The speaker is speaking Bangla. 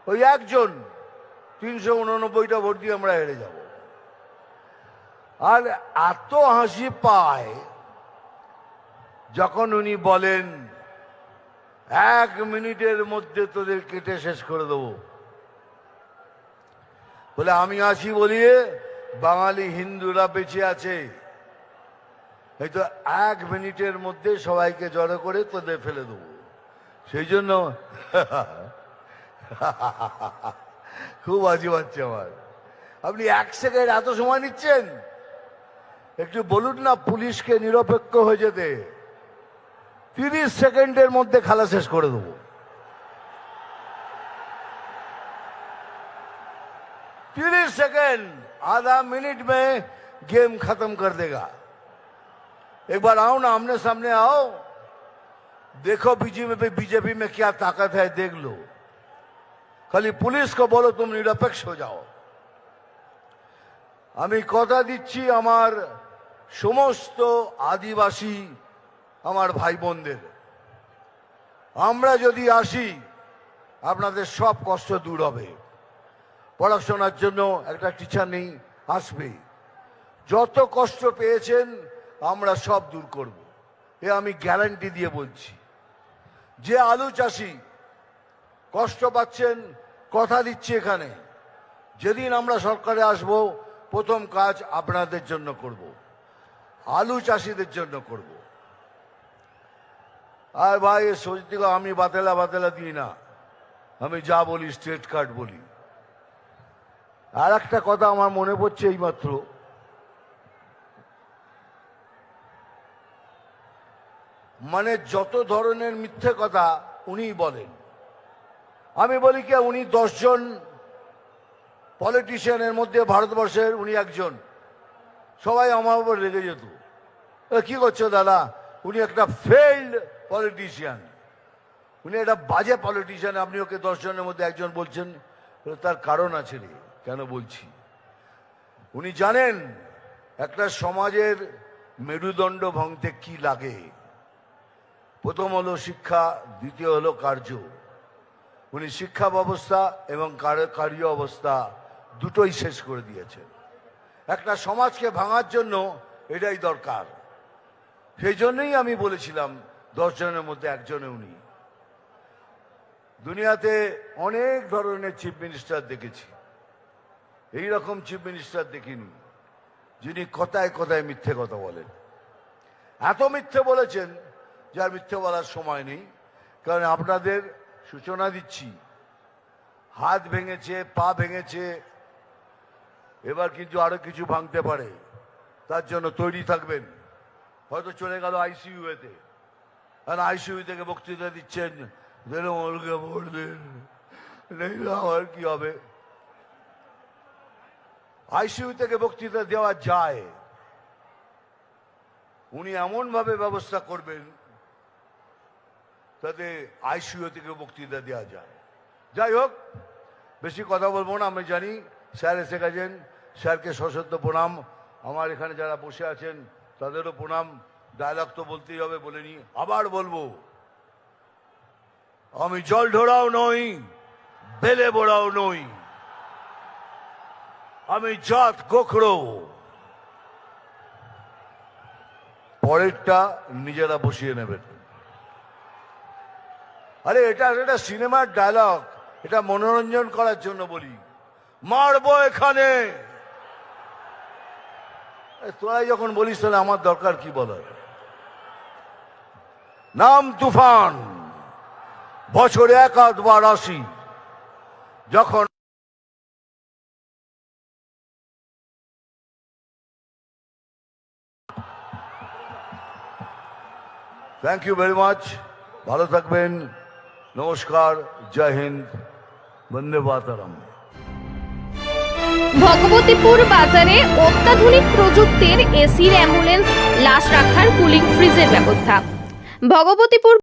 ওই একজন 389টা ভোট দিয়ে আমরা হেরে যাব। আর এত হাসি পায় যখন উনি বলেন 1 মিনিটের মধ্যে তোদের কেটে শেষ করে দেবো। বলে আমি আসি বলিয়ে বাঙালি হিন্দুরা বেঁচে আছে, এই তো 1 মিনিটের মধ্যে সবাইকে জড়ো করে তোদের ফেলে দেবো। সেই জন্য খুব হাসি পাচ্ছে আমার। আপনি 1 সেকেন্ড এত সময় নিচ্ছেন, একটু বলুন না পুলিশকে নিরপেক্ষ হয়ে যেতে। 30 সেকেন্ডের মধ্যে খেলা শেষ করে দেবো। 30 सेकंड, आधा मिनट में गेम खत्म कर देगा। एक बार आओ ना, आमने सामने आओ, देखो बीजेपी में क्या ताकत है, देख लो। खाली पुलिस को बोलो तुम निरपेक्ष हो जाओ। আমি কথা দিচ্ছি আমার সমস্ত আদিবাসী আমার ভাই বোনদের, আমরা যদি আসি আপনাদের সব কষ্ট দূর হবে। পড়াশোনার জন্য একটা টিচার নেই, আসবে। যত কষ্ট পেয়েছেন আমরা সব দূর করব, এ আমি গ্যারান্টি দিয়ে বলছি। যে আলু চাষি কষ্ট পাচ্ছেন, কথা দিচ্ছি এখানে যেদিন আমরা সরকারে আসব প্রথম কাজ আপনাদের জন্য করব, আলু চাষিদের জন্য করব। আর ভাই সত্যি আমি বাতেলা দিই না, আমি যা বলি স্ট্রেট কাট বলি। আর একটা কথা আমার মনে পড়ছে এইমাত্র, মানে যত ধরনের মিথ্যে কথা উনি বলেন, আমি বলি কি উনি 10 জন পলিটিশিয়ানের মধ্যে ভারতবর্ষের উনি একজন। সবাই আমার উপর রেগে যেত, কি করছো দাদা, উনি একটা ফেইল্ড পলিটিশিয়ান, উনি একটা বাজে পলিটিশিয়ান, আপনি ওকে 10 জনের মধ্যে একজন বলছেন। তার কারণ আছে রে, কেন বলছি। উনি জানেন একটা সমাজের মেরুদণ্ড ভাঙতে কি লাগে। প্রথম হলো শিক্ষা, দ্বিতীয় হলো কার্য। উনি শিক্ষা ব্যবস্থা এবং কার্য অবস্থা দুটোই শেষ করে দিয়েছেন। একটা সমাজকে ভাঙার জন্য এটাই দরকার। সেই জন্যই আমি বলেছিলাম 10 জনের মধ্যে একজনে উনি। দুনিয়াতে অনেক ধরনের চিফ মিনিস্টার দেখেছি, এই রকম চিফ মিনিস্টার দেখিনি যিনি কথায় কথায় মিথ্যে কথা বলেন। এত মিথ্যে বলেছেন যার মিথ্যে বলার সময় নেই। কারণ আপনাদের সূচনা দিচ্ছি, হাত ভেঙেছে, পা ভেঙেছে, এবার কিন্তু আরো কিছু ভাঙতে পারে, তার জন্য তৈরি থাকবেন। হয়তো চলে গেল আইসিইউতে, আর আইসিইউ থেকে বক্তৃতা দিচ্ছেন, আমার কি হবে। আইসিইউ থেকে বক্তৃতা দেওয়া যায়, উনি এমন ভাবে ব্যবস্থা করবেন তাতে আইসিইউ থেকে বক্তৃতা দেওয়া যায়। যাই হোক, বেশি কথা বলবো না, আমি জানি স্যার এসে গেছেন, স্যারকে সশ্রদ্ধ প্রণাম। আমার এখানে যারা বসে আছেন তাদেরও প্রণাম। ডায়লগ তো বলতেই হবে, বলিনি, আবার বলবো, আমি জল ঢোড়াও নই, বেলে বোড়াও নই, আমি জাত গোখরো। পরেরটা নিজেরা বসিয়ে নেবেন। আরে এটা একটা সিনেমার ডায়লগ, এটা মনোরঞ্জন করার জন্য বলি। মারবো এখানে, তোরাই যখন বলিস তাহলে আমার দরকার কি বলার। নাম তুফান, বছরে 1-2 বার আসি, যখন থ্যাংক ইউ ভেরি মাচ, ভালো থাকবেন, নমস্কার, জয় হিন্দ, বন্দে মাতরম। ভগবতীপুর বাজারে অত্যাধুনিক প্রযুক্তির এসির অ্যাম্বুলেন্স, লাশ রাখার কুলিং ফ্রিজের ব্যবস্থা। ভগবতীপুর